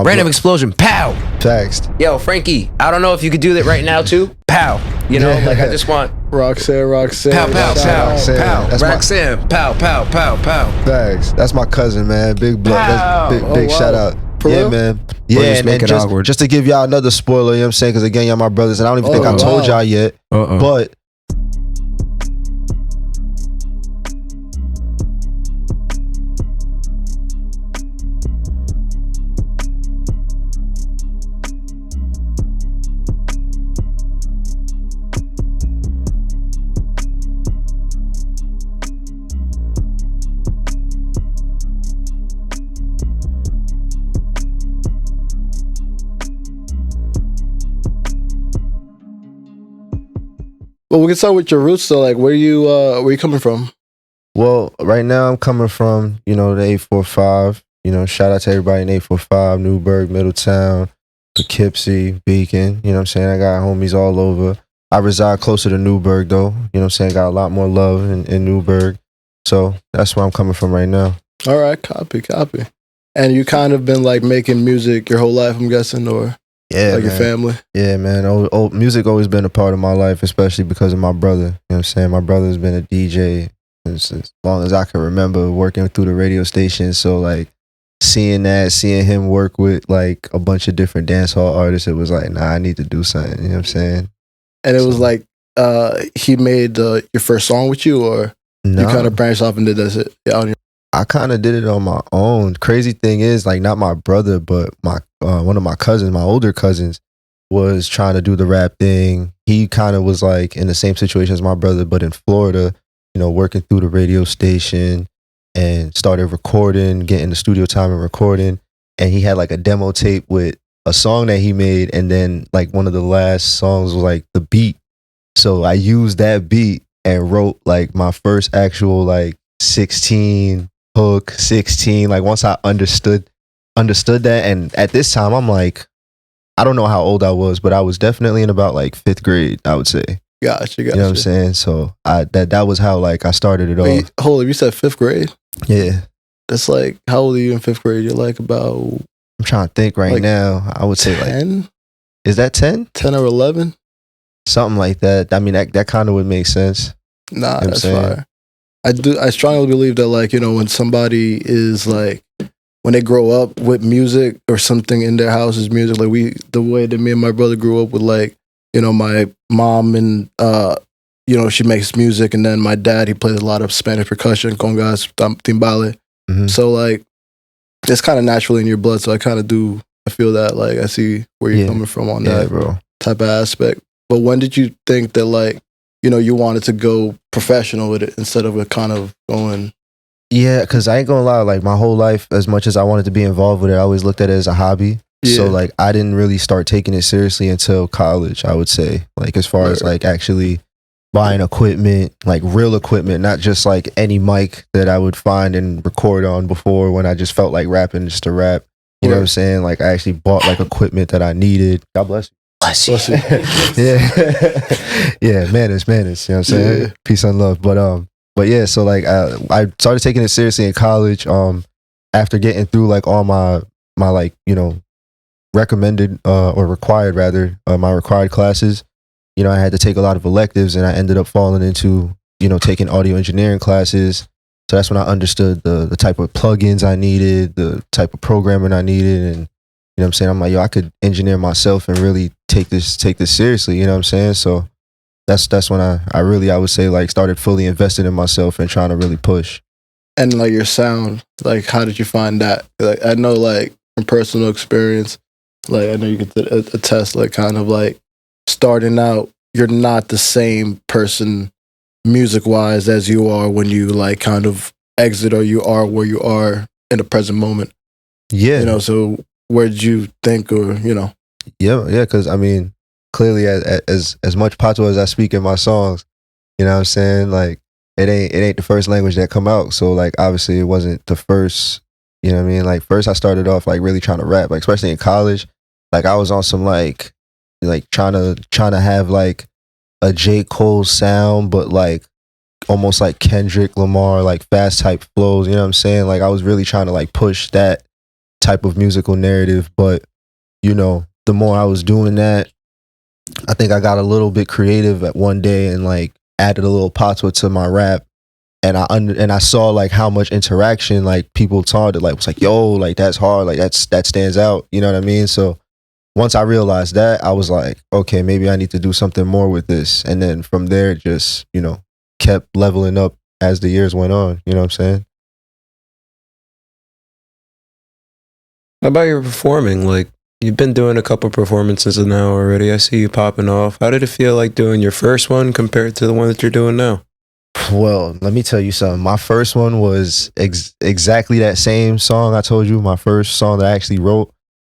Random explosion. Pow. Text. Yo, Frankie, I don't know if you could do that right now too. Pow. You know, like I just want Roxanne. pow, pow, pow, Roxanne. pow. That's Roxanne. Pow, pow, pow, pow. Thanks. That's my cousin, man. Big blood. That's big wow. shout out. For yeah, real? man. Bro, Yeah, just and make it then awkward. just to give y'all another spoiler, you know what I'm saying? Because again, y'all my brothers, and I don't even think I Oh, told wow. y'all yet. But Well, we can start with your roots. So, like, where you coming from? well, right now I'm coming from, the 845. Shout out to everybody in 845, Newburgh, Middletown, Poughkeepsie, Beacon. You know what I'm saying? I got homies all over. I reside closer to Newburgh though. You know what I'm saying? Got a lot more love in Newburgh. So that's where I'm coming from right now. All right, copy. And you kind of been like making music your whole life, I'm guessing, or Yeah, like man. your family? Yeah, man. Music always been a part of my life, especially because of my brother. You know what I'm saying? My brother's been a DJ as long as I can remember, working through the radio station. So like seeing him work with like a bunch of different dancehall artists, it was like, nah, I need to do something. You know what I'm saying? And it was like he made your first song with you, or No, you kind of branched off and did this on your I kind of did it on my own. Crazy thing is, like, not my brother, but my one of my cousins, my older cousins, was trying to do the rap thing. He kind of was like in the same situation as my brother, but in Florida, working through the radio station and started recording, getting the studio time and recording. And he had like a demo tape with a song that he made, and then like one of the last songs was like the beat. So I used that beat and wrote like my first actual like 16 hook, 16. Like once I understood that, and at this time I'm like, I don't know how old I was, but I was definitely in about like 5th grade, I would say. Gotcha. You know what I'm saying? So that was how like I started it all. Wait, hold on, you said 5th grade? Yeah. That's like, how old are you in 5th grade? You're like about I'm trying to think right like now. I would say like, 10? is that 10? 10 or 11? Something like that. I mean, that kind of would make sense. Nah, You know what I'm that's saying? fire. I strongly believe that, like, when somebody is like, when they grow up with music or something in their house is music, like the way that me and my brother grew up with, like, my mom and, she makes music, and then my dad, he plays a lot of Spanish percussion, congas, timbale. Mhm. So, like, it's kind of naturally in your blood. So I feel that, like, I see where you're Yeah. coming from on Yeah, that bro. type of aspect. But when did you think that, like, you wanted to go professional with it instead of it kind of going? Yeah, because I ain't gonna lie, like my whole life, as much as I wanted to be involved with it, I always looked at it as a hobby. So Yeah. like I didn't really start taking it seriously until college, I would say. Like as far as Right. like actually buying equipment, like real equipment, not just like any mic that I would find and record on before when I just felt like rapping just to rap. You know what I'm saying? Like I actually bought like equipment that I needed. God bless you. Bless you. Yeah. Yeah, manners, you know what I'm saying? Yeah. Peace and love. But yeah, so like I started taking it seriously in college after getting through like all my like, recommended or required rather, my required classes. I had to take a lot of electives, and I ended up falling into, taking audio engineering classes. So that's when I understood the type of plugins I needed, the type of programming I needed, and you know what I'm saying? I'm like, yo, I could engineer myself and really take this seriously, you know what I'm saying? So that's when I really, I would say, like, started fully invested in myself and trying to really push. And like your sound, like, how did you find that? Like, I know, like, from personal experience, like, I know you could attest, like, kind of like starting out, you're not the same person music wise as you are when you like kind of exit, or you are where you are in the present moment. Yeah. So where did you think, or, Yeah, because I mean, clearly as much patois as I speak in my songs, you know what I'm saying? Like, it ain't the first language that come out. So like obviously it wasn't the first, you know what I mean? Like first I started off like really trying to rap, like especially in college. Like I was on some like trying to have like a J. Cole sound, but like almost like Kendrick Lamar, like fast type flows, you know what I'm saying? Like I was really trying to like push that type of musical narrative. But, you know, the more I was doing that, I think I got a little bit creative at one day and like added a little patois to my rap. And I saw like how much interaction like people talked, like was like, yo, like that's hard, like that stands out, you know what I mean? So once I realized that, I was like, okay, maybe I need to do something more with this. And then from there, it just, you know, kept leveling up as the years went on, you know what I'm saying? How about your performing? Like, you've been doing a couple performances now already. I see you popping off. How did it feel like doing your first one compared to the one that you're doing now? Well, let me tell you something. My first one was exactly that same song I told you, my first song that I actually wrote.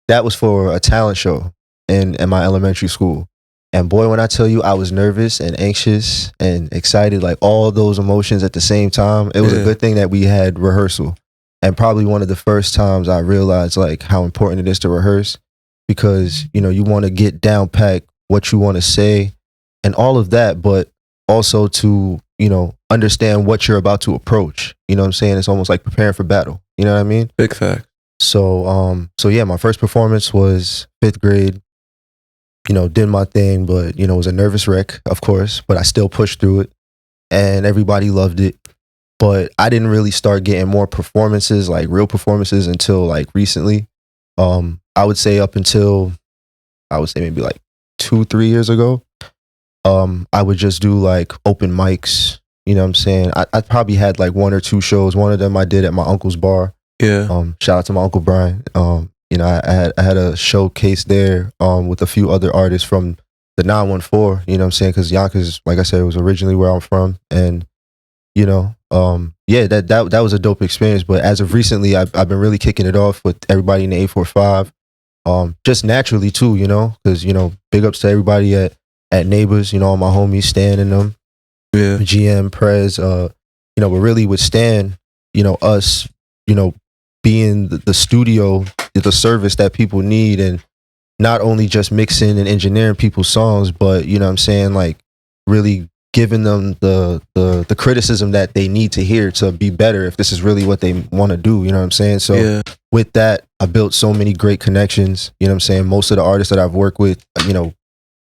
That was for a talent show in my elementary school. And boy, when I tell you I was nervous and anxious and excited, like all those emotions at the same time, it was a good thing that we had rehearsal. And probably one of the first times I realized like how important it is to rehearse, because, you know, you want to get down pack what you want to say and all of that, but also to, you know, understand what you're about to approach. You know what I'm saying? It's almost like preparing for battle. You know what I mean? Big fact. So yeah, my first performance was 5th grade. You know, did my thing, but, you know, it was a nervous wreck, of course, but I still pushed through it and everybody loved it. But I didn't really start getting more performances, like real performances, until like recently. I would say up until, I would say maybe like 2-3 years ago. I would just do like open mics, you know what I'm saying? I probably had like 1 or 2 shows. One of them I did at my uncle's bar. Yeah. Shout out to my Uncle Brian. You know, I had a showcase there with a few other artists from the 914, you know what I'm saying? Because Yonkers, like I said, was originally where I'm from. And, you know, yeah, that was a dope experience. But as of recently, I've been really kicking it off with everybody in the 845. Just naturally too, you know, because, you know, big ups to everybody at Neighbors, you know, all my homies, Stan and them, Yeah. GM, Prez, you know, but really with Stan, you know, us, you know, being the studio, the service that people need, and not only just mixing and engineering people's songs, but, you know what I'm saying, like really giving them the criticism that they need to hear to be better if this is really what they want to do, you know what I'm saying? So with that, I built so many great connections, you know what I'm saying? Most of the artists that I've worked with, you know,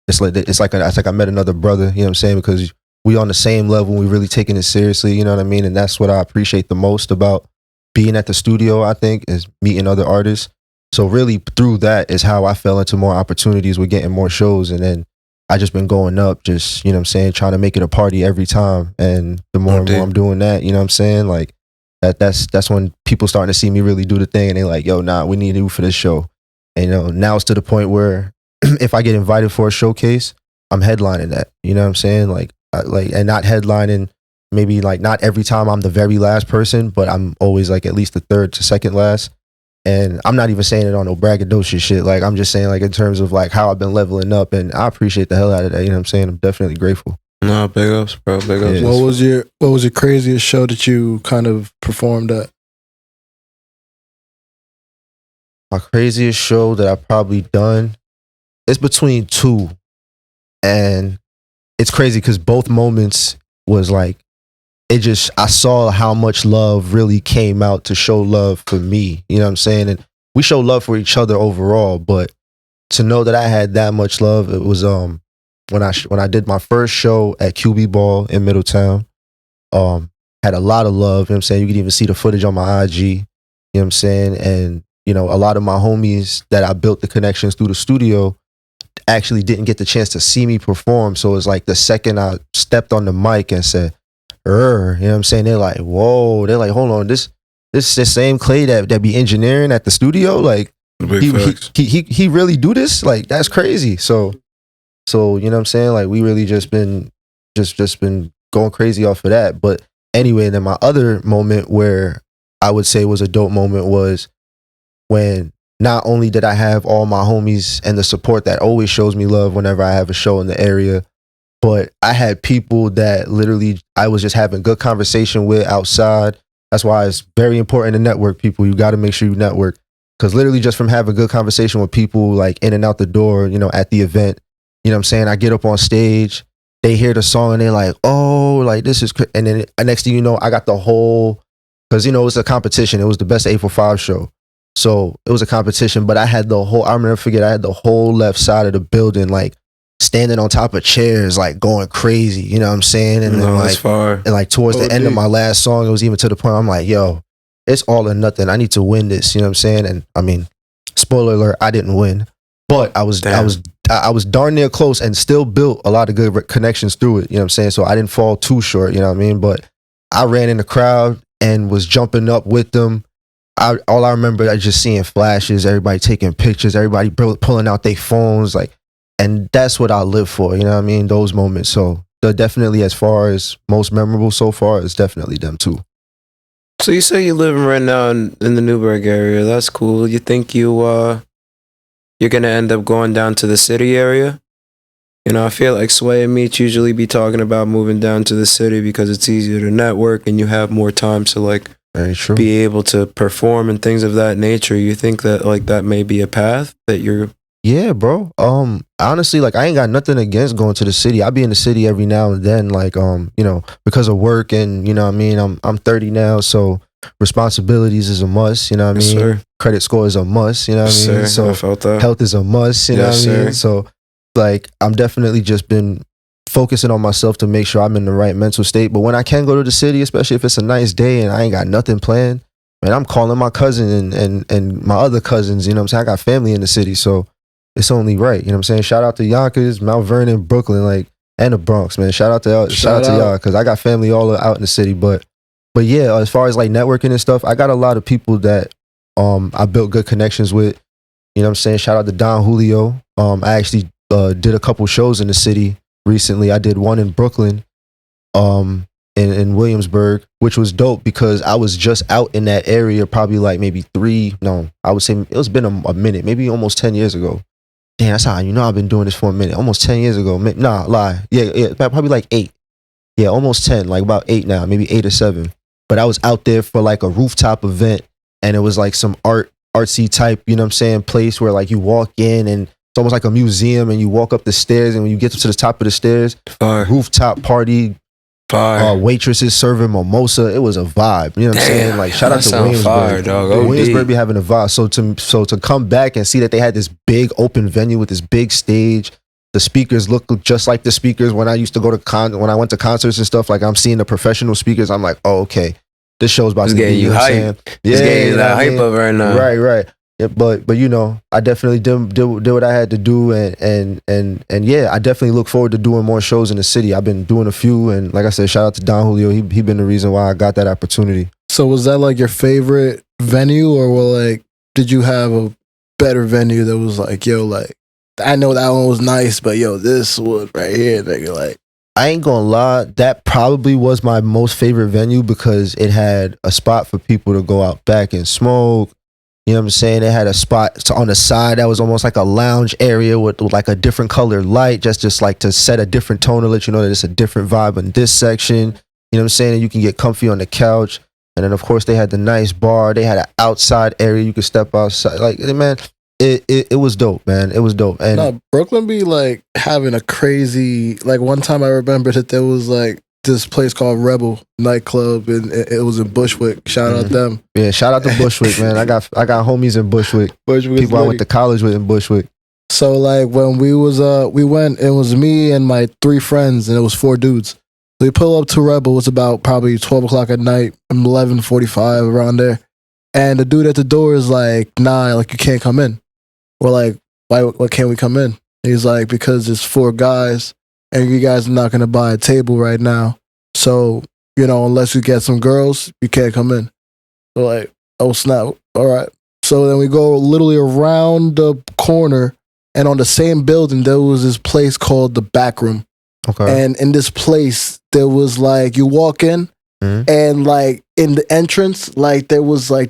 it's like I met another brother, you know what I'm saying? Because we on the same level, we really taking it seriously, you know what I mean? And that's what I appreciate the most about being at the studio, I think, is meeting other artists. So really through that is how I fell into more opportunities with getting more shows. And then I just been going up, just, you know what I'm saying, trying to make it a party every time. And the more and more I'm doing that, you know what I'm saying? Like that's when people starting to see me really do the thing, and they like, yo, nah, we need you for this show. And, you know, now it's to the point where if I get invited for a showcase, I'm headlining that, you know what I'm saying? Like, and not headlining, maybe like not every time I'm the very last person, but I'm always like at least the third to second last. And I'm not even saying it on no braggadocious shit. Like, I'm just saying like in terms of like how I've been leveling up, and I appreciate the hell out of that. You know what I'm saying? I'm definitely grateful. No, big ups, bro. Big ups. What was your craziest show that you kind of performed at? My craziest show that I've probably done, it's between 2. And it's crazy because both moments was like, I saw how much love really came out to show love for me. You know what I'm saying? And we show love for each other overall, but to know that I had that much love, it was when I did my first show at QB Ball in Middletown. Had a lot of love, you know what I'm saying? You could even see the footage on my IG, you know what I'm saying? And, you know, a lot of my homies that I built the connections through the studio actually didn't get the chance to see me perform. So it's like the second I stepped on the mic and said, you know what I'm saying? They're like, whoa, they're like, hold on, this the same Clay that be engineering at the studio? Like, he really do this? Like, that's crazy. So you know what I'm saying? Like, we really just been going crazy off of that. But anyway, then my other moment where I would say was a dope moment was when not only did I have all my homies and the support that always shows me love whenever I have a show in the area, but I had people that literally I was just having good conversation with outside. That's why it's very important to network, people. You got to make sure you network, because literally just from having good conversation with people like in and out the door, you know, at the event, you know what I'm saying? I get up on stage, they hear the song and they're like, oh, like this is, and then next thing you know, I got the whole, because, you know, it's a competition. It was the best 845 show. So it was a competition, but I had I'll never forget, I had the whole left side of the building, like standing on top of chairs, like going crazy, you know what I'm saying? And then that's far. and like towards the end of my last song, it was even to the point I'm like, yo, it's all or nothing. I need to win this, you know what I'm saying? And I mean, spoiler alert, I didn't win, but I was darn near close and still built a lot of good connections through it, you know what I'm saying? So I didn't fall too short, you know what I mean? But I ran in the crowd and was jumping up with them. All I remember, I just seeing flashes, everybody taking pictures, everybody pulling out their phones, like, and that's what I live for, you know what I mean? Those moments. So definitely, as far as most memorable so far, it's definitely them too. So you say you're living right now in the Newburgh area. That's cool. You think you're gonna end up going down to the city area? You know, I feel like Sway and Meech usually be talking about moving down to the city because it's easier to network and you have more time to like Very true. be able to perform and things of that nature. You think that like that may be a path that you're... Yeah, bro. Honestly, like I ain't got nothing against going to the city. I be in the city every now and then, like you know, because of work and you know what I mean. I'm 30 now, so responsibilities is a must. You know what I mean. Sir. Credit score is a must. You know what I mean. Sir, So I felt that. health is a must. You know what I mean. So like I'm definitely just been focusing on myself to make sure I'm in the right mental state. But when I can go to the city, especially if it's a nice day and I ain't got nothing planned, man, I'm calling my cousin and my other cousins. You know what I'm saying. I got family in the city, so it's only right. You know what I'm saying? Shout out to Yonkers, Mount Vernon, Brooklyn, like, and the Bronx, man. Shout out to y'all, because I got family all out in the city. But yeah, as far as like networking and stuff, I got a lot of people that I built good connections with. You know what I'm saying? Shout out to Don Julio. I actually did a couple shows in the city recently. I did one in Brooklyn, in Williamsburg, which was dope because I was just out in that area probably like maybe I would say it was been a minute, maybe almost 10 years ago. Damn, that's how you know I've been doing this for a minute. Almost 10 years ago. Nah, lie. Yeah, probably like 8. Yeah, almost 10, like about 8 now, maybe 8 or 7. But I was out there for like a rooftop event and it was like some artsy type, you know what I'm saying, place where like you walk in and it's almost like a museum and you walk up the stairs and when you get to the top of the stairs, rooftop party, waitresses serving mimosa. It was a vibe. You know what I'm saying? Like shout out to Williamsburg. Williamsburg be having a vibe. So to come back and see that they had this big open venue with this big stage. The speakers look just like the speakers when I used to go to when I went to concerts and stuff. Like I'm seeing the professional speakers. I'm like, oh, okay, this show's about to get you hype. Yeah, getting that hype up right now. Right. Yeah, but you know, I definitely did what I had to do, and yeah, I definitely look forward to doing more shows in the city. I've been doing a few, and like I said, shout out to Don Julio. He been the reason why I got that opportunity. So was that like your favorite venue, or did you have a better venue that was like, yo, like I know that one was nice, but yo, this one right here, nigga, like. I ain't gonna lie, that probably was my most favorite venue because it had a spot for people to go out back and smoke. You know what I'm saying? It had a spot on the side that was almost like a lounge area with like a different colored light, just like to set a different tone to let you know that it's a different vibe in this section. You know what I'm saying? And you can get comfy on the couch. And then of course they had the nice bar. They had an outside area you could step outside. Like, man, it was dope, man. It was dope. And no, Brooklyn be like having a crazy, like one time I remember that there was like this place called Rebel nightclub and it was in Bushwick. Shout out them. Yeah, shout out to Bushwick, man. I got homies in Bushwick. People I went to college with in Bushwick. So like when we went, it was me and my 3 friends and it was 4 dudes. We pull up to Rebel. It's about probably 12 o'clock at night, 11:45 around there. And the dude at the door is like, nah, like you can't come in. We're like, why can't we come in? He's like, because it's 4 guys and you guys are not going to buy a table right now. So, you know, unless you get some girls, you can't come in. We're like, oh snap. All right. So then we go literally around the corner and on the same building, there was this place called the Back Room. Okay. And in this place, there was like, you walk in and like in the entrance, like there was like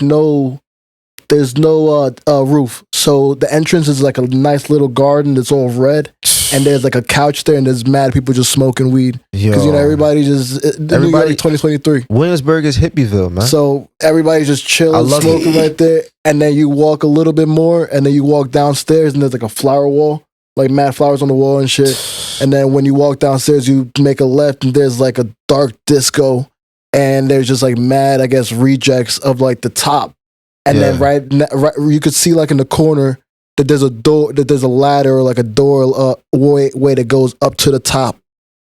there's no roof. So the entrance is like a nice little garden that's all red. And there's like a couch there and there's mad people just smoking weed. Because, you know, everybody 2023. Williamsburg is hippieville, man. So everybody's just chilling, smoking right there. And then you walk a little bit more and then you walk downstairs and there's like a flower wall. Like mad flowers on the wall and shit. And then when you walk downstairs, you make a left and there's like a dark disco. And there's just like mad, I guess, rejects of like the top and then right, you could see like in the corner that there's a door, that there's a ladder or like a door way that goes up to the top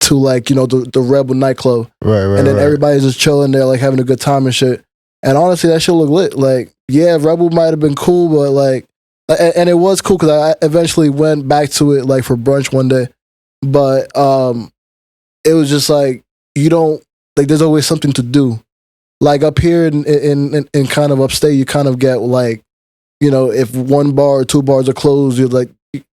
to like, you know, the Rebel nightclub. Right. And then everybody's just chilling there, like having a good time and shit. And honestly, that shit look lit. Like, yeah, Rebel might have been cool, but like, and it was cool because I eventually went back to it like for brunch one day. But it was just like, you don't, like, there's always something to do. Like up here in kind of upstate, you kind of get like, you know, if one bar or two bars are closed, you're like,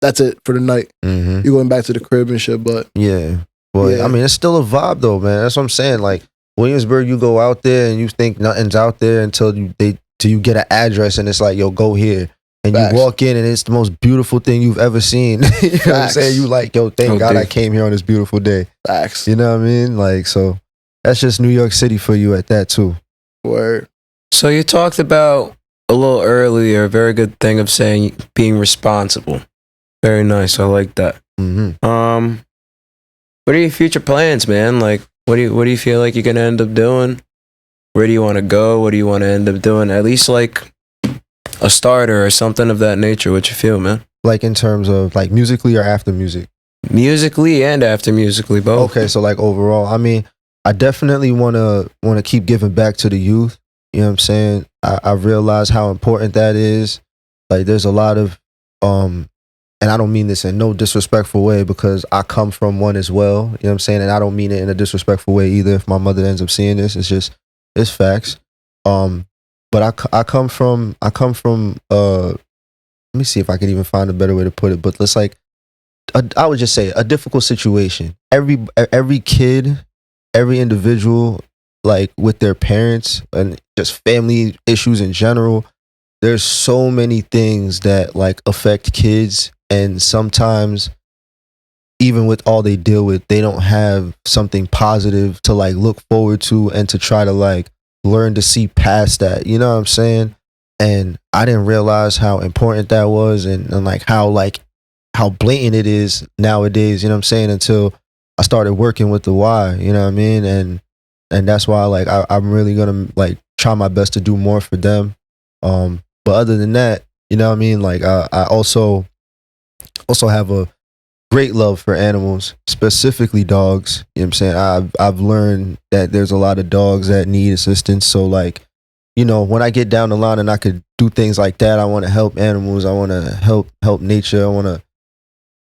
that's it for the night. Mm-hmm. You're going back to the crib and shit. But yeah, well, yeah. I mean, it's still a vibe though, man. That's what I'm saying. Like Williamsburg, you go out there and you think nothing's out there until you get an address and it's like, yo, go here. And Facts. You walk in and it's the most beautiful thing you've ever seen. You know what I'm saying? You like, yo, thank God I came here on this beautiful day. Facts. You know what I mean? Like, so that's just New York City for you at that too. Word. So you talked about a little earlier, a very good thing of saying being responsible. Very nice. I like that. Mm-hmm. What are your future plans, man? Like, what do you feel like you're gonna end up doing? Where do you want to go? What do you want to end up doing? At least like a starter or something of that nature. What you feel, man? Like in terms of like musically or after music? Musically and after musically, both. Okay, so like overall, I mean, I definitely want to keep giving back to the youth. You know what I'm saying? I realize how important that is. Like there's a lot of, and I don't mean this in no disrespectful way because I come from one as well. You know what I'm saying? And I don't mean it in a disrespectful way either. If my mother ends up seeing this, it's facts. But I come from let me see if I can even find a better way to put it. But let's like, I would just say a difficult situation. Every kid, every individual, like with their parents and just family issues in general, there's so many things that like affect kids, and sometimes even with all they deal with, they don't have something positive to like look forward to and to try to like learn to see past that. You know what I'm saying? And I didn't realize how important that was and like how blatant it is nowadays, you know what I'm saying, until I started working with the Y, you know what I mean? And that's why like I'm really gonna like try my best to do more for them. But other than that, you know what I mean? Like I also have a great love for animals, specifically dogs. You know what I'm saying? I've learned that there's a lot of dogs that need assistance. So like, you know, when I get down the line and I could do things like that, I want to help animals. I want to help nature. I want to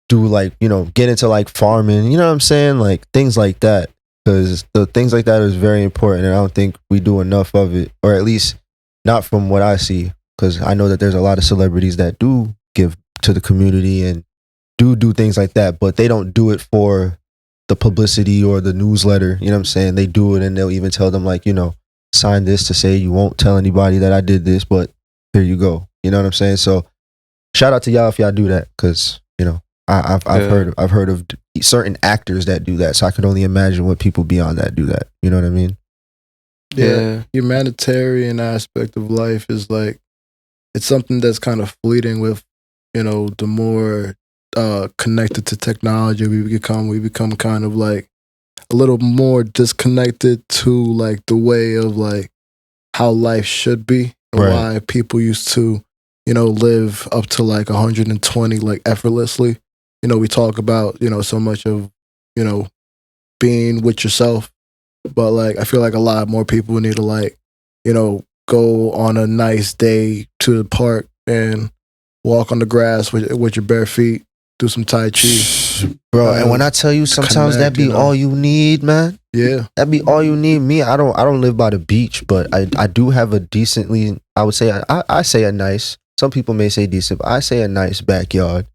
do like, you know, get into like farming, you know what I'm saying? Like things like that. Because the things like that is very important and I don't think we do enough of it, or at least not from what I see. Because I know that there's a lot of celebrities that do give to the community and do things like that, but they don't do it for the publicity or the newsletter, you know what I'm saying? They do it and they'll even tell them like, you know, sign this to say you won't tell anybody that I did this, but here you go. You know what I'm saying? So shout out to y'all if y'all do that, because, you know, I've heard of certain actors that do that, so I could only imagine what people beyond that do that. You know what I mean? Yeah. Humanitarian aspect of life is like, it's something that's kind of fleeting with, you know, the more connected to technology we become kind of like a little more disconnected to like the way of like how life should be and right. Why people used to, you know, live up to like 120 like effortlessly. You know, we talk about, you know, so much of, you know, being with yourself, but like I feel like a lot more people need to like, you know, go on a nice day to the park and walk on the grass with your bare feet, do some Tai Chi. Bro, and when I tell you sometimes that be all you need, man. Yeah. That be all you need. Me, I don't live by the beach, but I do have a decently, I would say, I say a nice, some people may say decent, but I say a nice backyard.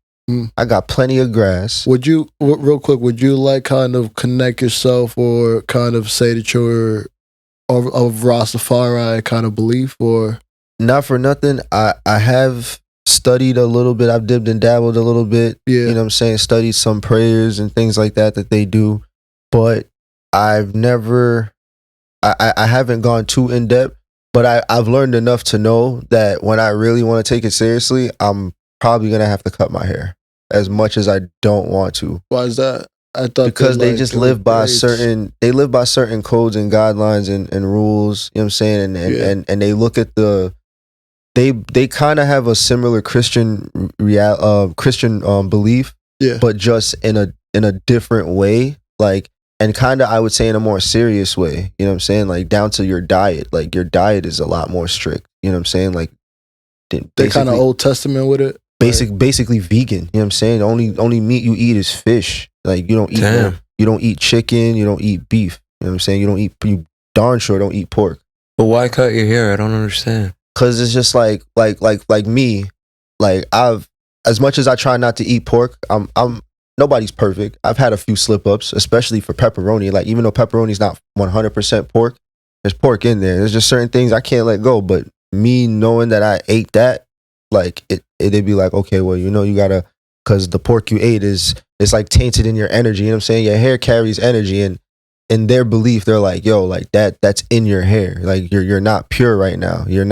I got plenty of grass. Would you, real quick, would you like kind of connect yourself or kind of say that you're of Rastafari kind of belief, or? Not for nothing. I have studied a little bit. I've dipped and dabbled a little bit. Yeah. You know what I'm saying? Studied some prayers and things like that they do. But I've never, I haven't gone too in depth, but I've learned enough to know that when I really want to take it seriously, I'm probably going to have to cut my hair as much as I don't want to. Why is that? I thought because they just live by certain codes and guidelines and rules, you know what I'm saying? And they look at the they kind of have a similar Christian belief, Yeah. but just in a different way, like, and kind of, I would say, in a more serious way. You know what I'm saying? Like, down to your diet. Like, your diet is a lot more strict. You know what I'm saying? Like, They kind of Old Testament with it. Basically vegan. You know what I'm saying? Only meat you eat is fish. Like, you don't eat you don't eat chicken. You don't eat beef. You know what I'm saying? You darn sure don't eat pork. But why cut your hair? I don't understand. Cause it's just like me. Like, as much as I try not to eat pork, I'm nobody's perfect. I've had a few slip ups, especially for pepperoni. Like, even though pepperoni's not 100% pork, there's pork in there. There's just certain things I can't let go. But me knowing that I ate that, like, it'd be like, okay, well, you gotta, cause the pork you ate it's like tainted in your energy. You know what I'm saying? Your hair carries energy, and in their belief, they're like, yo, like that's in your hair. Like, you're not pure right now. You're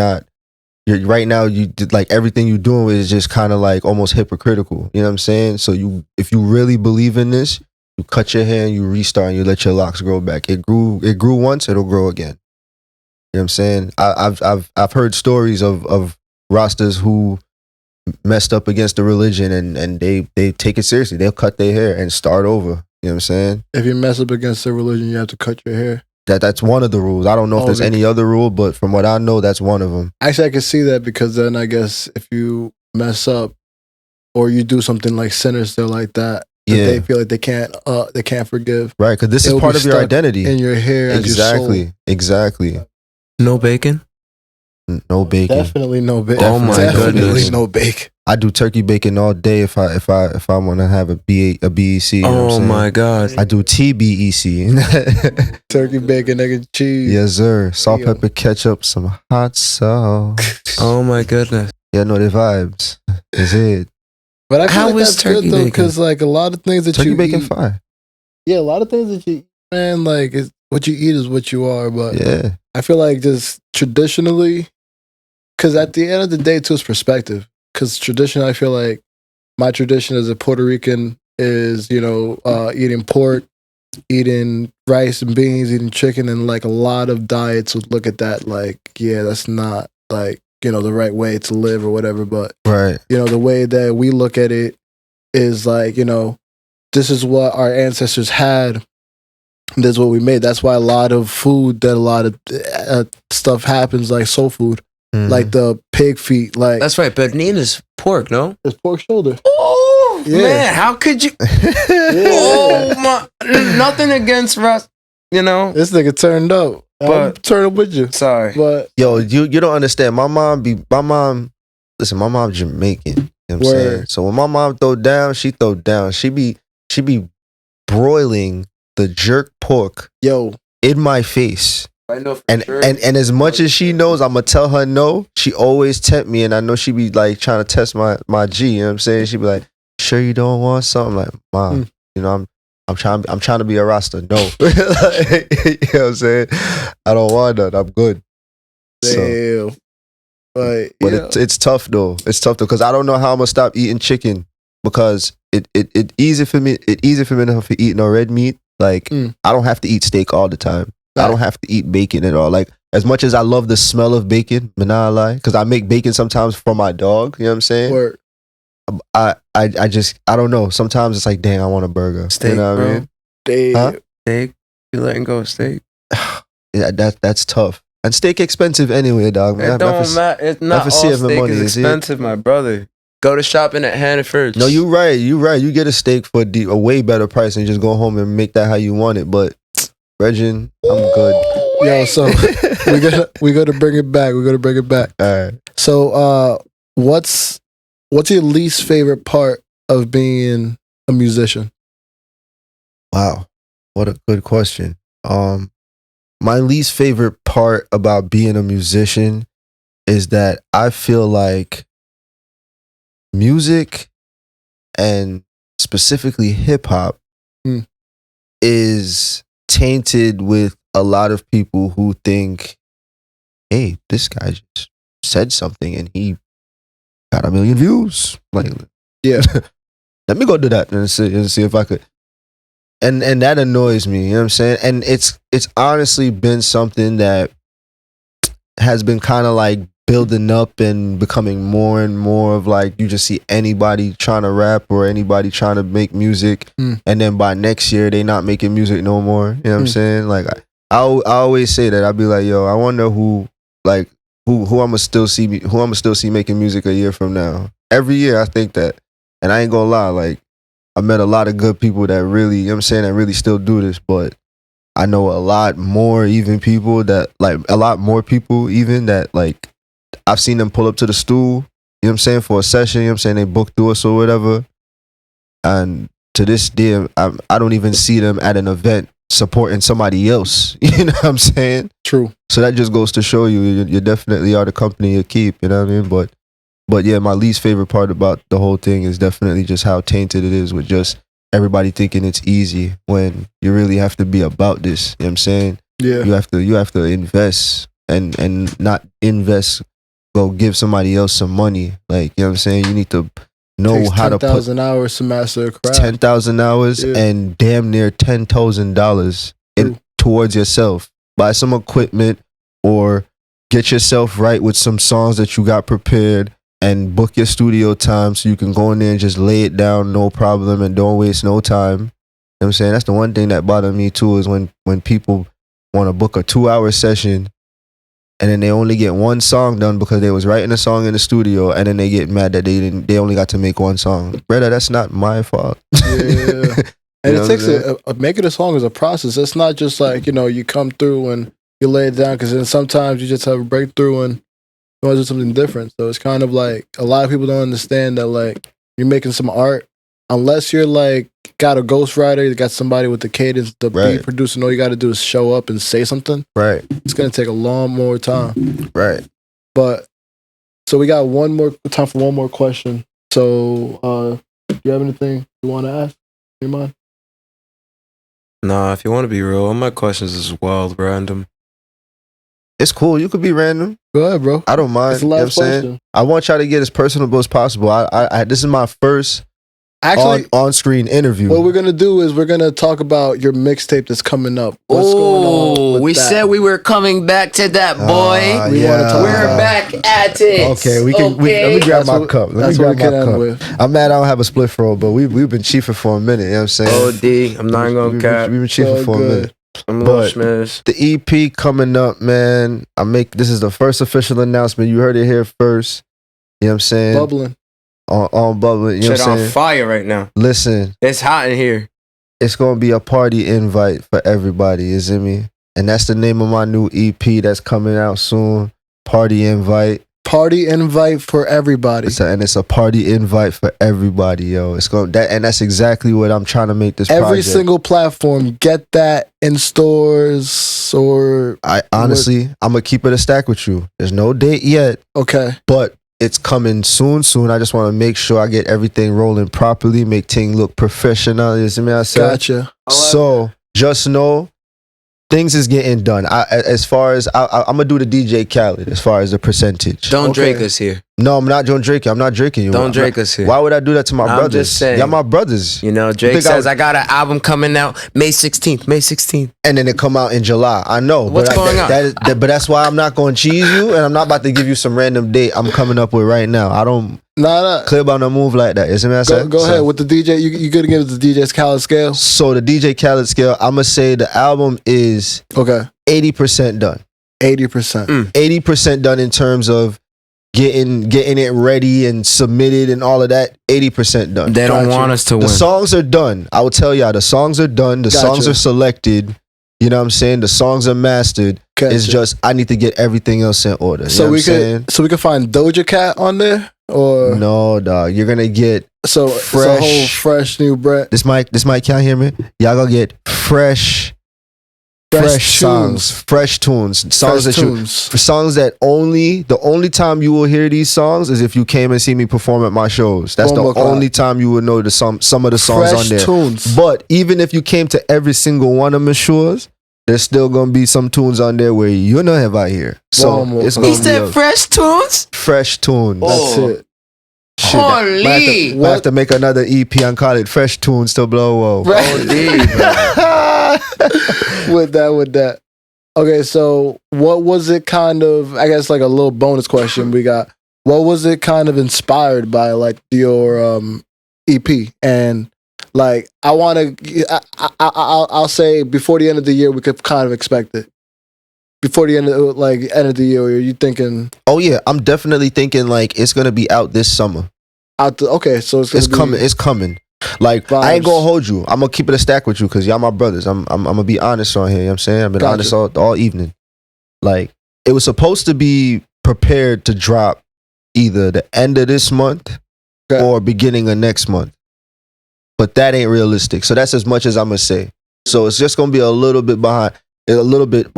right now, you did, like, everything you're doing is just kind of like almost hypocritical. You know what I'm saying? So if you really believe in this, you cut your hair and you restart and you let your locks grow back. It grew once, it'll grow again. You know what I'm saying? I've heard stories of Rastas who messed up against the religion, and they take it seriously. They'll cut their hair and start over. You know what I'm saying? If you mess up against the religion, you have to cut your hair. That's one of the rules. I don't know if there's any other rule, but from what I know, that's one of them. Actually, I can see that, because then I guess if you mess up or you do something like sinister like that, they feel like they can't forgive. Right, because this is part of your identity. In your hair, Exactly. No bacon? No bacon. Definitely no bacon. Oh my goodness. No bacon. I do turkey bacon all day if I want to have a BEC. You know Oh my God. I do TBEC. Turkey bacon, egg and cheese. Yes, sir. Salt, pepper, ketchup, some hot sauce. Oh my goodness. Yeah, no, the vibes. Is it? But I feel How like is that's turkey good though, bacon? because like a lot of things that Turkey you bacon eat, fine. yeah, a lot of things that you eat, man, like what you eat is what you are. But Yeah. I feel like just traditionally, because at the end of the day, too, it's perspective. Because traditionally, I feel like my tradition as a Puerto Rican is, eating pork, eating rice and beans, eating chicken, and like a lot of diets would look at that like, yeah, that's not like, the right way to live or whatever. But, Right. The way that we look at it is like, this is what our ancestors had. This is what we made. That's why a lot of food, that a lot of stuff happens, like soul food, like the pig feet. Like, That's right. Bernina's pork, no? it's pork shoulder. Oh, Yeah. man. How could you? Oh, my. Nothing against Russ, This nigga turned up. I'm But- turning up with you. Sorry. But Yo, you don't understand. My mom's Jamaican. You know what I'm saying? Word. So when my mom throw down, she throw down. She be broiling the jerk pork yo, in my face. I know for And sure. and as much as she knows, I'ma tell her no. She always tempt me, and I know she be like trying to test my G. You know what I'm saying? She be like, "Sure you don't want something?" Like, Mom, I'm trying to be a Rasta. No, you know what I'm saying? I don't want that. I'm good. So, damn. But it's tough though. It's tough though because I don't know how I'm gonna stop eating chicken because it easy for me. It easy for me enough for eating no red meat. Like I don't have to eat steak all the time. I don't have to eat bacon at all. Like as much as I love the smell of bacon, nah, lie, because I make bacon sometimes for my dog. You know what I'm saying? Word. I don't know. Sometimes it's like, dang, I want a burger. Steak, you know what bro. I mean? Damn. Huh? Steak. You letting go of steak? Yeah, that's tough. And steak expensive anyway, dog. It don't matter. It's not all see if the steak money is is it. expensive, my brother. Go to shopping at Hannaford's. No, you right. You get a steak for a way better price and just go home and make that how you want it. But Regin, I'm good. Yo, so we gotta bring it back. We gotta bring it back. All right. So what's your least favorite part of being a musician? Wow, what a good question. My least favorite part about being a musician is that I feel like music and specifically hip hop is tainted with a lot of people who think, hey, this guy just said something and he got 1 million views. Like, Yeah. let me go do that and see if I could. And that annoys me, you know what I'm saying? And it's honestly been something that has been kind of like building up and becoming more and more of like, you just see anybody trying to rap or anybody trying to make music, and then by next year they not making music no more. You know what I'm saying? Like I always say that. I'd be like, yo, I wonder who I'ma still see making music a year from now. Every year I think that. And I ain't gonna lie, like I met a lot of good people that really, you know what I'm saying, that really still do this, but I know a lot more people that like I've seen them pull up to the stool, you know what I'm saying, for a session, you know what I'm saying, they book through us or whatever. And to this day, I don't even see them at an event supporting somebody else. You know what I'm saying? True. So that just goes to show you definitely are the company you keep, you know what I mean? But yeah, my least favorite part about the whole thing is definitely just how tainted it is with just everybody thinking it's easy when you really have to be about this. You know what I'm saying? Yeah. You have to invest and not invest, go give somebody else some money. Like, you know what I'm saying? You need to know how to put 10,000 hours to master a craft. 10,000 hours and damn near $10,000 towards yourself. Buy some equipment or get yourself right with some songs that you got prepared and book your studio time so you can go in there and just lay it down, no problem, and don't waste no time. You know what I'm saying? That's the one thing that bothered me too, is when people want to book a 2-hour session and then they only get one song done because they was writing a song in the studio, and then they get mad that they only got to make one song. Brother, that's not my fault. Yeah. And it takes making a song is a process. It's not just like, you come through and you lay it down, because then sometimes you just have a breakthrough and you want to do something different. So it's kind of like a lot of people don't understand that, like, you're making some art, unless you're like got a ghostwriter, you got somebody with the cadence, the beat producer, and all you got to do is show up and say something. Right. It's going to take a long more time. Right. But so we got time for one more question. So do you have anything you want to ask? In your mind? Nah, if you want to be real, all my questions is wild random. It's cool. You could be random. Go ahead, bro. I don't mind. It's the last question. I want y'all to get as personable as possible. This is my first on-screen interview. What we're gonna do is we're gonna talk about your mixtape that's coming up. What's going on with that? Said we were coming back to that, boy. We're back at it. Okay, let me grab my cup. I'm mad I don't have a split roll, but we've been chiefing for a minute. You know what I'm saying? OD, I'm not gonna cap. We've been chiefing for a minute. I'm a little schmiz. The EP coming up, man. This is the first official announcement. You heard it here first. You know what I'm saying? Bubbling. On bubbling. You know Shit what I'm saying? on fire right now. Listen. It's hot in here. It's gonna be a party invite for everybody, you see me? And that's the name of my new EP that's coming out soon. Party invite. Party invite for everybody. It's a party invite for everybody, yo. And that's exactly what I'm trying to make this every project. Single platform. Get that in stores or... I'm gonna keep it a stack with you. There's no date yet. Okay. But it's coming soon. I just want to make sure I get everything rolling properly, make things look professional. You see me? I said. Gotcha. So just know things is getting done. As far as I'm gonna do the DJ Khaled as far as the percentage. Don't Drake us here. No, I'm not Drake. I'm not drinking you. Don't Drake us here. Why would I do that to my brothers? I'm just saying. Y'all my brothers. Drake says I got an album coming out May 16th. And then it come out in July. I know. What's going on? But that's why I'm not going to cheese you, and I'm not about to give you some random date I'm coming up with right now. I don't... Nah. Claybourne don't move like that. Isn't that Go ahead with the DJ. You gonna give the DJ's Khaled scale? So the DJ Khaled scale, I'm gonna say the album is 80% done. 80%. 80% done in terms of getting it ready and submitted and all of that. 80% done. They don't want us to win. The songs are done. I will tell y'all, the songs are done. The songs are selected. You know what I'm saying? The songs are mastered. It's just I need to get everything else in order. So we can find Doja Cat on there. Or no, dog. You're gonna get it's a whole fresh new bread. This mic can't hear me. Y'all gonna get fresh songs, fresh tunes, songs that the only time you will hear these songs is if you came and see me perform at my shows. That's the only time you will know some of the songs on there. Tunes. But even if you came to every single one of my shows, there's still gonna be some tunes on there where you know have I hear. So it's gonna he said fresh tunes. Fresh tunes. That's it. Shit, I have to make another EP and call it Fresh Tunes to Blow. Right. With that. Okay, so what was it kind of, I guess like a little bonus question we got. What was it kind of inspired by, like your EP? And like I want to, I'll say before the end of the year we could kind of expect it. Before the end of the year, are you thinking? Oh yeah, I'm definitely thinking like it's gonna be out this summer. Okay, so it's coming. It's coming. Like vibes. I ain't gonna hold you. I'm gonna keep it a stack with you because y'all my brothers. I'm gonna be honest on here. You know what I'm saying? I've been honest all evening. Like it was supposed to be prepared to drop either the end of this month or beginning of next month. But that ain't realistic. So that's as much as I'm gonna say. So it's just gonna be a little bit behind, a little bit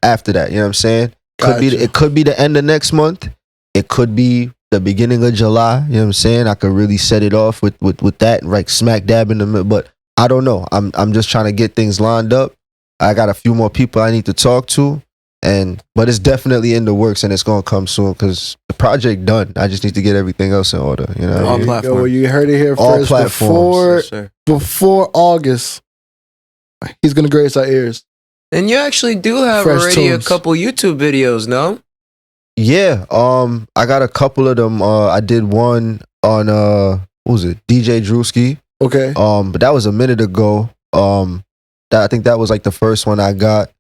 after that. You know what I'm saying? It could be the end of next month. It could be the beginning of July. You know what I'm saying? I could really set it off with that, like smack dab in the middle. But I don't know. I'm just trying to get things lined up. I got a few more people I need to talk to. But it's definitely in the works and it's gonna come soon because the project done. I just need to get everything else in order. You know, all platforms. Well, you heard it here all first. Platforms. Before August, he's gonna grace our ears. And you actually do have Fresh already tunes. a couple YouTube videos, no? Yeah. I got a couple of them. I did one on what was it? DJ Drewski. Okay. But that was a minute ago. I think that was like the first one I got.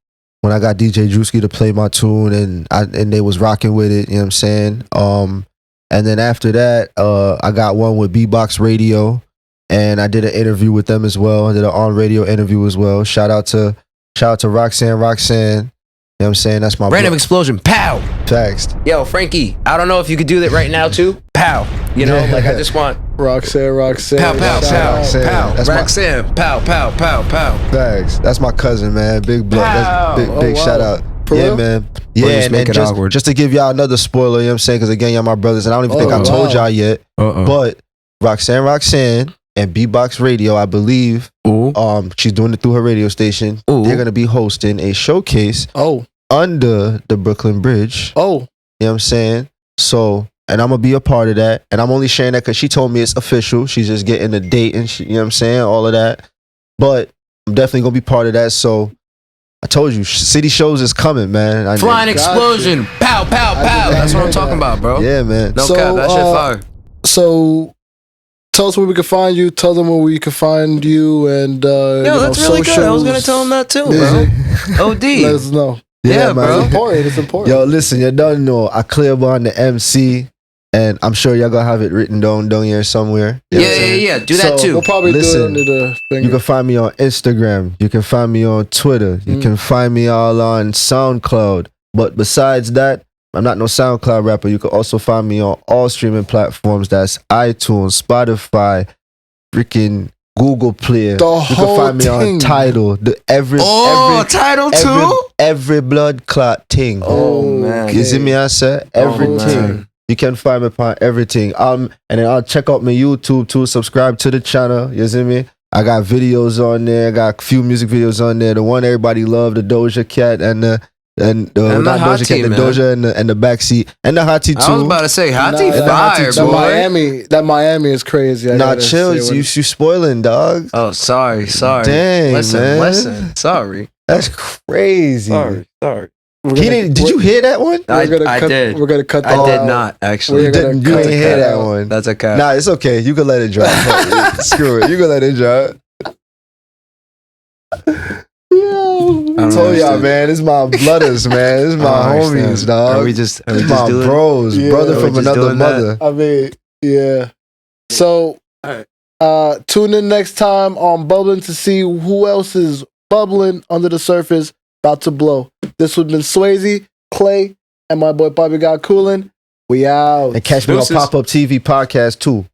When I got DJ Drewski to play my tune and they was rocking with it, you know what I'm saying? And then after that, I got one with B-Box Radio and I did an interview with them as well. I did an on-radio interview as well. Shout out to Roxanne. You know what I'm saying? That's my Random explosion. Pow! text. Yo, Frankie, I don't know if you could do that right now too. Pow! You know, like I just want Roxanne. pow, pow, pow, Roxanne. pow. That's my- Roxanne, pow, pow, pow, pow. Thanks. That's my cousin, man. Big blood. That's big, Oh, big wow. shout out. For Yeah, real? man. Or Yeah, just and make then it awkward. just to give y'all another spoiler, you know what I'm saying? Because again, y'all my brothers, and I don't even think I Oh, told wow. y'all yet. But Roxanne, and B-Box Radio, I believe, Ooh. she's doing it through her radio station. Ooh. They're gonna be hosting a showcase under the Brooklyn Bridge. Oh. You know what I'm saying? So, and I'm gonna be a part of that. And I'm only sharing that because she told me it's official. She's just getting the date and you know what I'm saying? All of that. But I'm definitely gonna be part of that. So I told you, city shows is coming, man. Flying explosion. Pow, pow, pow. That's what I'm talking about, bro. Yeah, man. No So, cap, that shit fire. So tell us where we can find you. Tell them where we can find you and Yo, that's really good. I was gonna tell him that too, bro. OD. Let us know. Yeah, bro. It's important. It's important. Yo, listen, you don't know. I Claybourne the MC, and I'm sure y'all gonna have it written down here somewhere. You know what I'm saying? Yeah. Do that So, too. We'll probably do Listen, it under the finger. You can find me on Instagram. You can find me on Twitter. You can find me all on SoundCloud. But besides that, I'm not no SoundCloud rapper. You can also find me on all streaming platforms. That's iTunes, Spotify, freaking Google Play. The You can whole find me on thing. Tidal. Title too? Every blood clot thing. Oh, man. You see me, I said everything. You can find me upon everything. And then I'll check out my YouTube too. Subscribe to the channel. You see me? I got videos on there. I got a few music videos on there. The one everybody loved, the Doja Cat and the not Doja Cat, the Doja and the backseat and the Hottie too. I was about to say Hottie fire, boy. That Miami is crazy. Nah, chill. You spoiling, dog. Oh, sorry. Dang, man. Listen. Sorry. That's crazy. Sorry. Did you hear that one? I did. We're gonna cut that I did out. not actually. We're gonna You cut ain't hear that out. one. That's a cat. Nah, it's okay. You can let it drop. Screw it. You can let it drop. I told y'all, man. This is my blooders, man. This is my homies, dog. Are we just This is my doing bros, Yeah. brother Are we from just another doing that? mother. I mean, yeah. So, Alright. tune in next time on Bubbling to see who else is bubbling under the surface, about to blow. This would have been Swayze, Clay, and my boy Bobby Got Coolin'. We out. And catch me on Deuces. Pop Up TV podcast too.